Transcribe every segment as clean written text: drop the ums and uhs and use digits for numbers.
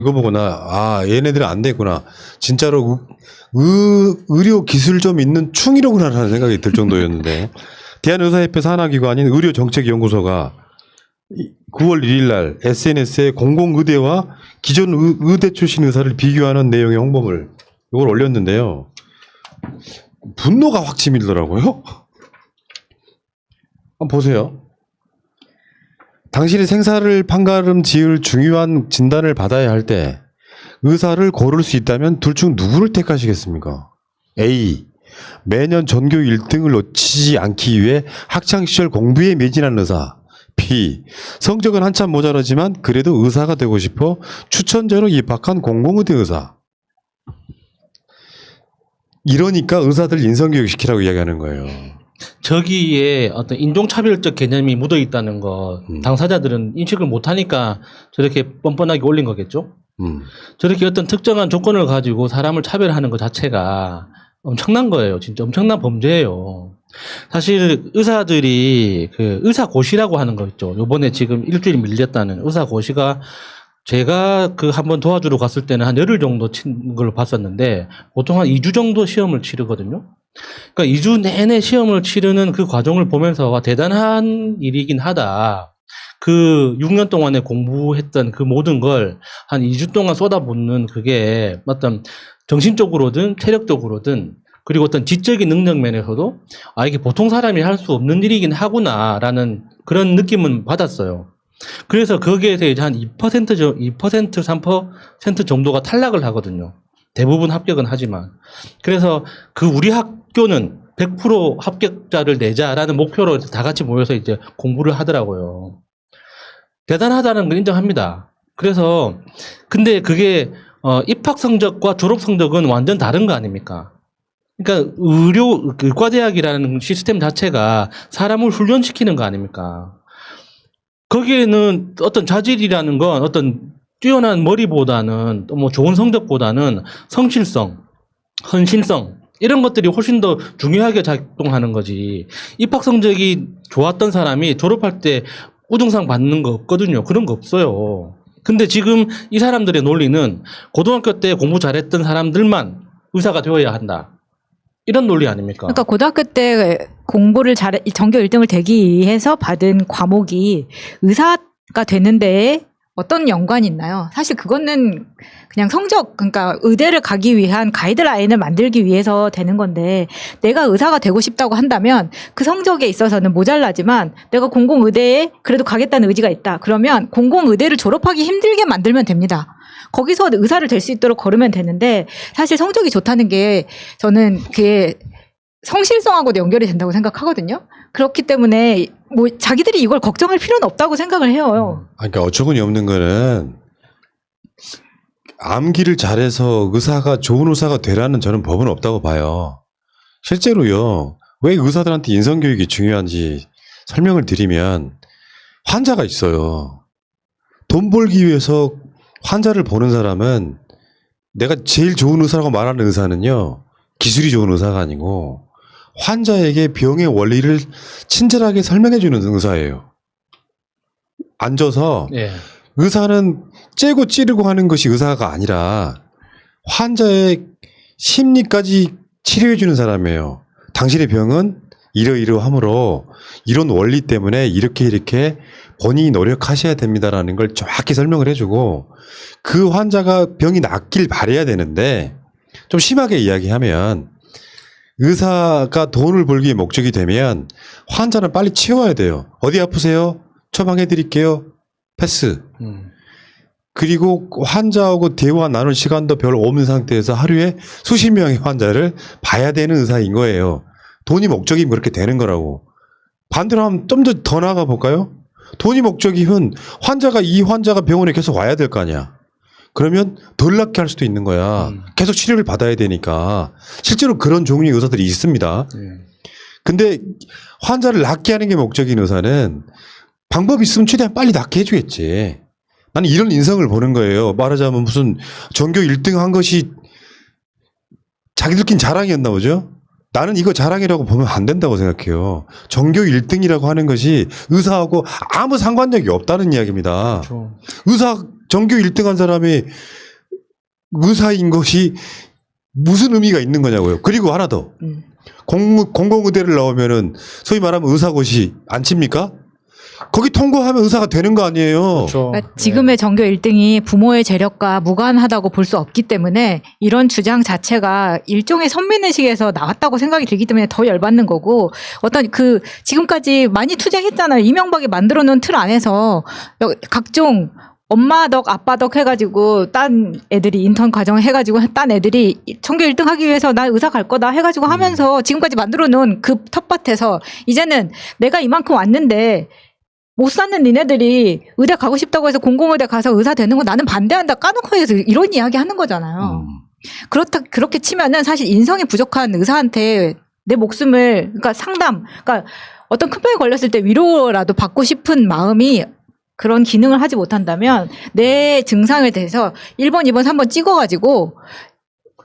이거 보고 얘네들은 안 되구나. 진짜로 의료 기술 좀 있는 충이로구나라는 생각이 들 정도였는데 대한의사협회 산하기관인 의료정책연구소가 9월 1일 날 SNS에 공공의대와 기존 의대 출신 의사를 비교하는 내용의 홍보물 이걸 올렸는데요. 분노가 확 치밀더라고요. 한번 보세요. 당신이 생사를 판가름 지을 중요한 진단을 받아야 할 때 의사를 고를 수 있다면 둘 중 누구를 택하시겠습니까? A. 매년 전교 1등을 놓치지 않기 위해 학창시절 공부에 매진한 의사. B. 성적은 한참 모자라지만 그래도 의사가 되고 싶어 추천자로 입학한 공공의대 의사. 이러니까 의사들 인성교육 시키라고 이야기하는 거예요. 저기에 어떤 인종차별적 개념이 묻어 있다는 거 당사자들은 인식을 못하니까 저렇게 뻔뻔하게 올린 거겠죠. 저렇게 어떤 특정한 조건을 가지고 사람을 차별하는 것 자체가 엄청난 거예요. 진짜 엄청난 범죄예요. 사실 의사들이 그 의사고시라고 하는 거 있죠. 요번에 지금 일주일 밀렸다는 의사고시가 제가 그 한번 도와주러 갔을 때는 한 열흘 정도 친 걸로 봤었는데 보통 한 2주 정도 시험을 치르거든요. 그러니까 2주 내내 시험을 치르는 그 과정을 보면서 와, 대단한 일이긴 하다. 그 6년 동안에 공부했던 그 모든 걸 한 2주 동안 쏟아붓는 그게 어떤 정신적으로든 체력적으로든 그리고 어떤 지적인 능력 면에서도 이게 보통 사람이 할 수 없는 일이긴 하구나라는 그런 느낌은 받았어요. 그래서 거기에 대해 한 2%, 3% 정도가 탈락을 하거든요. 대부분 합격은 하지만. 그래서 그 우리 학교는 100% 합격자를 내자라는 목표로 다 같이 모여서 이제 공부를 하더라고요. 대단하다는 걸 인정합니다. 그래서 근데 그게 입학 성적과 졸업 성적은 완전 다른 거 아닙니까? 그러니까 의과대학이라는 시스템 자체가 사람을 훈련시키는 거 아닙니까? 거기에는 어떤 자질이라는 건 어떤 뛰어난 머리보다는 또 뭐 좋은 성적보다는 성실성, 헌신성 이런 것들이 훨씬 더 중요하게 작동하는 거지. 입학 성적이 좋았던 사람이 졸업할 때 우등상 받는 거 없거든요. 그런 거 없어요. 근데 지금 이 사람들의 논리는 고등학교 때 공부 잘했던 사람들만 의사가 되어야 한다. 이런 논리 아닙니까? 그러니까 고등학교 때 공부를 전교 1등을 되기 위해서 받은 과목이 의사가 되는데 어떤 연관이 있나요? 사실 그거는 그냥 성적, 그러니까 의대를 가기 위한 가이드라인을 만들기 위해서 되는 건데 내가 의사가 되고 싶다고 한다면 그 성적에 있어서는 모자라지만 내가 공공의대에 그래도 가겠다는 의지가 있다. 그러면 공공의대를 졸업하기 힘들게 만들면 됩니다. 거기서 의사를 될 수 있도록 걸으면 되는데 사실 성적이 좋다는 게 저는 그게 성실성하고도 연결이 된다고 생각하거든요. 그렇기 때문에 뭐 자기들이 이걸 걱정할 필요는 없다고 생각을 해요. 그러니까 어처구니 없는 거는 암기를 잘해서 좋은 의사가 되라는 저는 법은 없다고 봐요. 실제로요. 왜 의사들한테 인성교육이 중요한지 설명을 드리면 환자가 있어요. 돈 벌기 위해서 환자를 보는 사람은 내가 제일 좋은 의사라고 말하는 의사는요. 기술이 좋은 의사가 아니고 환자에게 병의 원리를 친절하게 설명해 주는 의사예요. 앉아서 예. 의사는 째고 찌르고 하는 것이 의사가 아니라 환자의 심리까지 치료해 주는 사람이에요. 당신의 병은 이러이러하므로 이런 원리 때문에 이렇게 본인이 노력하셔야 됩니다라는 걸 정확히 설명을 해주고 그 환자가 병이 낫길 바라야 되는데 좀 심하게 이야기하면 의사가 돈을 벌기에 목적이 되면 환자는 빨리 치워야 돼요. 어디 아프세요? 처방해 드릴게요. 패스. 그리고 환자하고 대화 나눌 시간도 별로 없는 상태에서 하루에 수십 명의 환자를 봐야 되는 의사인 거예요. 돈이 목적이면 그렇게 되는 거라고. 반대로 하면 좀 더 나아가 볼까요? 돈이 목적이면 이 환자가 병원에 계속 와야 될 거 아니야. 그러면 덜 낫게 할 수도 있는 거야. 계속 치료를 받아야 되니까. 실제로 그런 종류의 의사들이 있습니다. 근데 환자를 낫게 하는 게 목적인 의사는 방법이 있으면 최대한 빨리 낫게 해주겠지. 나는 이런 인성을 보는 거예요. 말하자면 무슨 전교 1등 한 것이 자기들끼리 자랑이었나 보죠. 나는 이거 자랑이라고 보면 안 된다고 생각해요. 전교 1등이라고 하는 것이 의사하고 아무 상관력이 없다는 이야기입니다. 그렇죠. 의사 전교 1등한 사람이 의사인 것이 무슨 의미가 있는 거냐고요. 그리고 하나 더. 공공의대를 나오면은 소위 말하면 의사고시 안 칩니까? 거기 통과하면 의사가 되는 거 아니에요. 그렇죠. 그러니까 지금의 전교 1등이 부모의 재력과 무관하다고 볼 수 없기 때문에 이런 주장 자체가 일종의 선민의식에서 나왔다고 생각이 들기 때문에 더 열받는 거고, 어떤 그 지금까지 많이 투쟁했잖아요. 이명박이 만들어 놓은 틀 안에서 각종 엄마 덕, 아빠 덕 해가지고 딴 애들이 인턴 과정 해가지고 딴 애들이 전교 1등 하기 위해서 나 의사 갈 거다 해가지고 하면서 지금까지 만들어 놓은 그 텃밭에서 이제는 내가 이만큼 왔는데 못 사는 니네들이 의대 가고 싶다고 해서 공공의대 가서 의사 되는 거 나는 반대한다 까놓고 해서 이런 이야기 하는 거잖아요. 그렇게 치면은 사실 인성이 부족한 의사한테 내 목숨을, 그러니까 상담, 그러니까 어떤 큰 병에 걸렸을 때 위로라도 받고 싶은 마음이 그런 기능을 하지 못한다면 내 증상에 대해서 1번, 2번, 3번 찍어가지고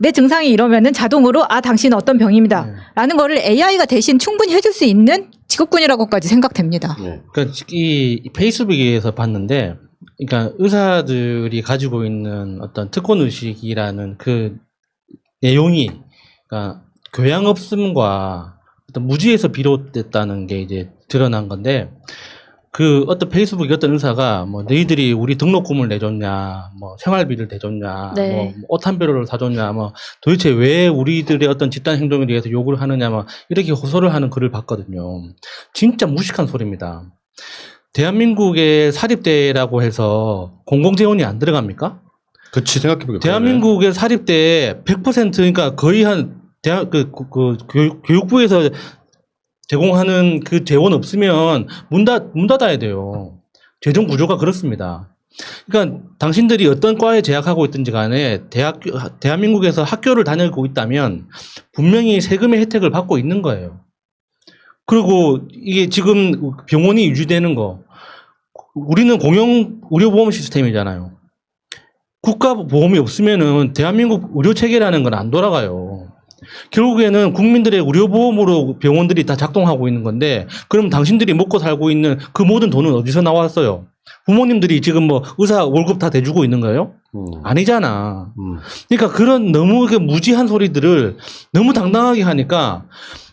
내 증상이 이러면은 자동으로 아 당신은 어떤 병입니다 라는 거를 AI가 대신 충분히 해줄 수 있는 직업군이라고까지 생각됩니다. 그러니까 이 페이스북에서 봤는데, 그러니까 의사들이 가지고 있는 어떤 특권 의식이라는 그 내용이, 그러니까 교양 없음과 어떤 무지에서 비롯됐다는 게 이제 드러난 건데, 그 어떤 페이스북에 어떤 의사가 뭐 너희들이 우리 등록금을 내줬냐, 뭐 생활비를 대줬냐, 네. 뭐 옷 한 벌을 사줬냐, 뭐 도대체 왜 우리들의 어떤 집단 행동에 대해서 욕을 하느냐, 뭐 이렇게 호소를 하는 글을 봤거든요. 진짜 무식한 소리입니다. 대한민국의 사립대라고 해서 공공재원이 안 들어갑니까? 그렇지 생각해보게. 대한민국의 사립대 100% 그러니까 거의 한 교육부에서 제공하는 그 재원 없으면 문 닫아야 돼요. 재정 구조가 그렇습니다. 그러니까 당신들이 어떤 과에 재학하고 있든지 간에 대한민국에서 학교를 다니고 있다면 분명히 세금의 혜택을 받고 있는 거예요. 그리고 이게 지금 병원이 유지되는 거, 우리는 공영 의료보험 시스템이잖아요. 국가보험이 없으면은 대한민국 의료체계라는 건 안 돌아가요. 결국에는 국민들의 의료보험으로 병원들이 다 작동하고 있는 건데, 그럼 당신들이 먹고 살고 있는 그 모든 돈은 어디서 나왔어요? 부모님들이 지금 뭐 의사 월급 다 대주고 있는 거예요? 아니잖아. 그러니까 그런 너무 무지한 소리들을 너무 당당하게 하니까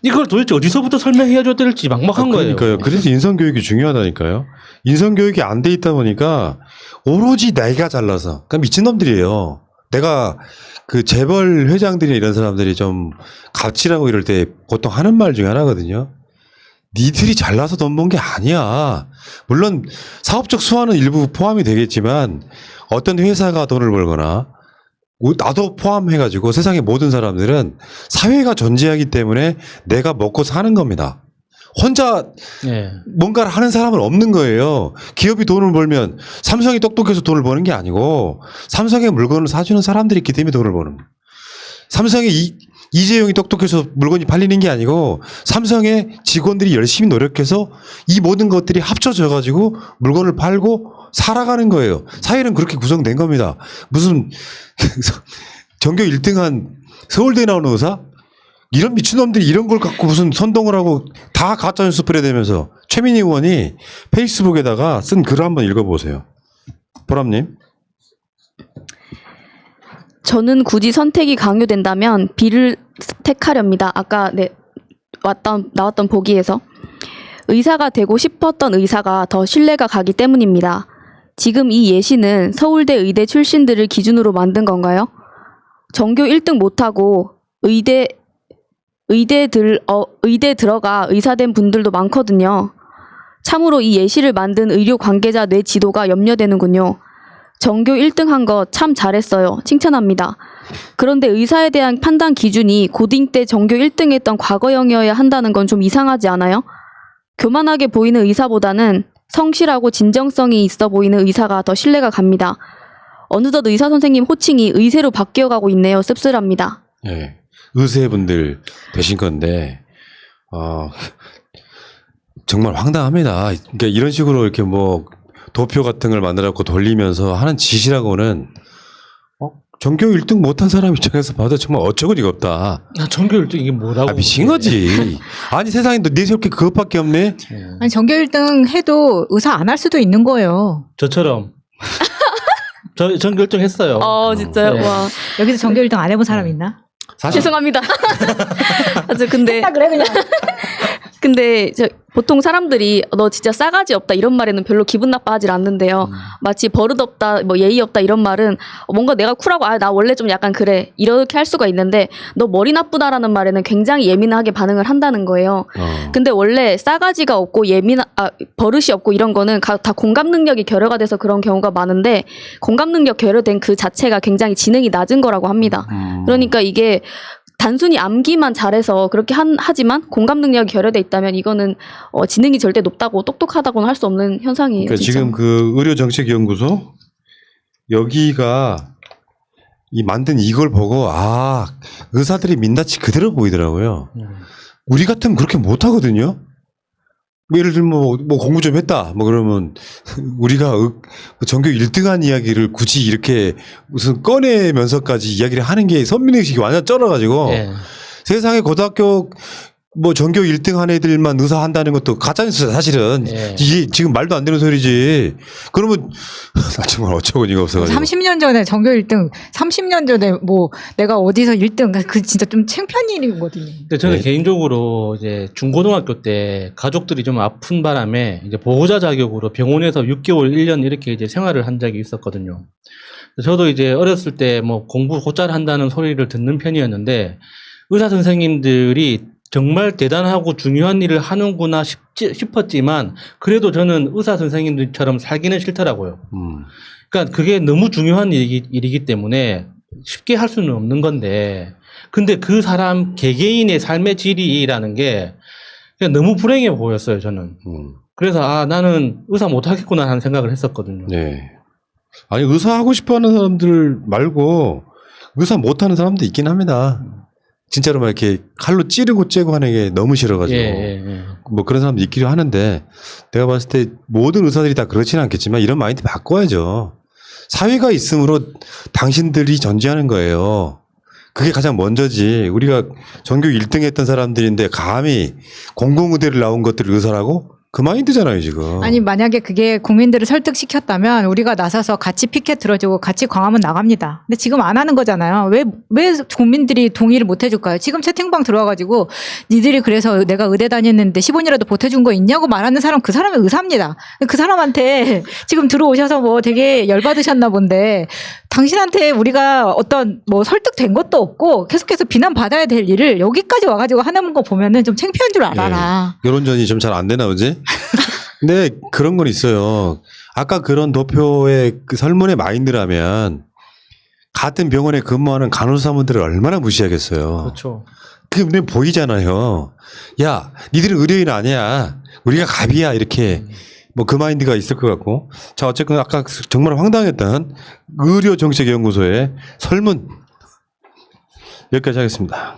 이걸 도대체 어디서부터 설명해야 될지 막막한 거예요. 그러니까요. 그래서 인성교육이 중요하다니까요. 인성교육이 안 돼 있다 보니까 오로지 내가 잘나서, 그러니까 미친놈들이에요. 내가 그 재벌 회장들이나 이런 사람들이 좀 갑질하고 이럴 때 보통 하는 말 중에 하나거든요. 니들이 잘나서 돈 번 게 아니야. 물론 사업적 수완은 일부 포함이 되겠지만 어떤 회사가 돈을 벌거나 나도 포함해가지고 세상의 모든 사람들은 사회가 존재하기 때문에 내가 먹고 사는 겁니다. 혼자 뭔가를 하는 사람은 없는 거예요. 기업이 돈을 벌면 삼성이 똑똑해서 돈을 버는 게 아니고 삼성의 물건을 사주는 사람들이 있기 때문에 돈을 버는 거예요. 삼성의 이재용이 똑똑해서 물건이 팔리는 게 아니고 삼성의 직원들이 열심히 노력해서 이 모든 것들이 합쳐져 가지고 물건을 팔고 살아가는 거예요. 사회는 그렇게 구성된 겁니다. 무슨 전교 1등한 서울대 나오는 의사? 이런 미친놈들이 이런 걸 갖고 무슨 선동을 하고 다 가짜뉴스 뿌려대면서. 최민희 의원이 페이스북에다가 쓴 글을 한번 읽어보세요. 보람님. 저는 굳이 선택이 강요된다면 B를 택하렵니다. 아까 나왔던 보기에서. 의사가 되고 싶었던 의사가 더 신뢰가 가기 때문입니다. 지금 이 예시는 서울대 의대 출신들을 기준으로 만든 건가요? 전교 1등 못하고 의대 들어가 의사된 분들도 많거든요. 참으로 이 예시를 만든 의료 관계자 뇌 지도가 염려되는군요. 전교 1등 한 거 참 잘했어요. 칭찬합니다. 그런데 의사에 대한 판단 기준이 고딩 때 전교 1등 했던 과거형이어야 한다는 건 좀 이상하지 않아요? 교만하게 보이는 의사보다는 성실하고 진정성이 있어 보이는 의사가 더 신뢰가 갑니다. 어느덧 의사 선생님 호칭이 의세로 바뀌어가고 있네요. 씁쓸합니다. 네, 의사분들 되신 건데 정말 황당합니다. 그러니까 이런 식으로 이렇게 뭐 도표 같은 걸 만들어갖고 돌리면서 하는 짓이라고는 전교 1등 못한 사람 입장에서 봐도 정말 어처구니가 없다. 전교 1등 이게 뭐라고? 미친 거지. 아니 세상에 너 이렇게 그것밖에 없네. 아니 전교 1등 해도 의사 안 할 수도 있는 거예요. 저처럼. 저 전교 1등 했어요. 진짜요? 네. 와. 여기서 전교 1등 안 해본 사람 있나? 사실 죄송합니다. 맞아, 근데 그래 그냥. 근데 보통 사람들이 너 진짜 싸가지 없다 이런 말에는 별로 기분 나빠하지 않는데요. 마치 버릇 없다, 뭐 예의 없다 이런 말은 뭔가 내가 쿨하고 나 원래 좀 약간 그래 이렇게 할 수가 있는데 너 머리 나쁘다라는 말에는 굉장히 예민하게 반응을 한다는 거예요. 근데 원래 싸가지가 없고 버릇이 없고 이런 거는 다 공감 능력이 결여가 돼서 그런 경우가 많은데 공감 능력 결여된 그 자체가 굉장히 지능이 낮은 거라고 합니다. 그러니까 이게 단순히 암기만 잘해서 그렇게 하지만 공감 능력이 결여돼 있다면 이거는 지능이 절대 높다고 똑똑하다고는 할 수 없는 현상이에요. 그러니까 진짜. 지금 그 의료정책연구소 여기가 이 만든 이걸 보고 의사들이 민낯이 그대로 보이더라고요. 우리 같으면 그렇게 못 하거든요. 뭐 예를 들면 뭐 공부 좀 했다 뭐 그러면 우리가 전교 1등한 이야기를 굳이 이렇게 무슨 꺼내면서까지 이야기를 하는 게 선민의식이 완전 쩔어가지고 예. 세상에 고등학교 뭐 전교 1등 한 애들만 의사 한다는 것도 가짜뉴스야 사실은. 예. 이게 지금 말도 안 되는 소리지. 그러면 나 정말 어처구니가 없어가지고. 30년 전에 전교 1등, 30년 전에 뭐 내가 어디서 1등, 그 진짜 좀 창피한 일이거든요. 근데 저는 네. 개인적으로 이제 중고등학교 때 가족들이 좀 아픈 바람에 이제 보호자 자격으로 병원에서 6개월, 1년 이렇게 이제 생활을 한 적이 있었거든요. 저도 이제 어렸을 때 뭐 공부 곧잘 한다는 소리를 듣는 편이었는데 의사 선생님들이 정말 대단하고 중요한 일을 하는구나 싶었지만 그래도 저는 의사 선생님들처럼 살기는 싫더라고요. 그러니까 그게 너무 중요한 일이기 때문에 쉽게 할 수는 없는 건데 근데 그 사람 개개인의 삶의 질이라는 게 그냥 너무 불행해 보였어요, 저는. 그래서 나는 의사 못 하겠구나 하는 생각을 했었거든요. 네. 아니 의사 하고 싶어하는 사람들 말고 의사 못하는 사람도 있긴 합니다. 진짜로 막 이렇게 칼로 찌르고 째고 하는 게 너무 싫어가지고 뭐 그런 사람도 있기도 하는데 내가 봤을 때 모든 의사들이 다 그렇지는 않겠지만 이런 마인드 바꿔야죠. 사회가 있으므로 당신들이 존재하는 거예요. 그게 가장 먼저지. 우리가 전교 1등 했던 사람들인데 감히 공공의대를 나온 것들을 의사라고? 그 마인드잖아요 지금. 아니 만약에 그게 국민들을 설득시켰다면 우리가 나서서 같이 피켓 들어주고 같이 광화문 나갑니다. 근데 지금 안 하는 거잖아요. 왜 국민들이 동의를 못 해줄까요? 지금 채팅방 들어와가지고 니들이 그래서 내가 의대 다녔는데 10원이라도 보태준 거 있냐고 말하는 사람 그 사람이 의사입니다. 그 사람한테 지금 들어오셔서 뭐 되게 열받으셨나 본데 당신한테 우리가 어떤 뭐 설득된 것도 없고 계속해서 비난받아야 될 일을 여기까지 와가지고 하는 거 보면은 좀 창피한 줄 알아라. 여론전이 좀 잘 안 되나 보지? 근데 그런 건 있어요. 아까 그런 도표의 그 설문의 마인드라면 같은 병원에 근무하는 간호사분들을 얼마나 무시하겠어요. 그렇죠. 그게 눈에 보이잖아요. 야, 니들은 의료인 아니야. 우리가 갑이야. 이렇게 뭐 그 마인드가 있을 것 같고. 자, 어쨌든 아까 정말 황당했던 의료정책연구소의 설문 여기까지 하겠습니다.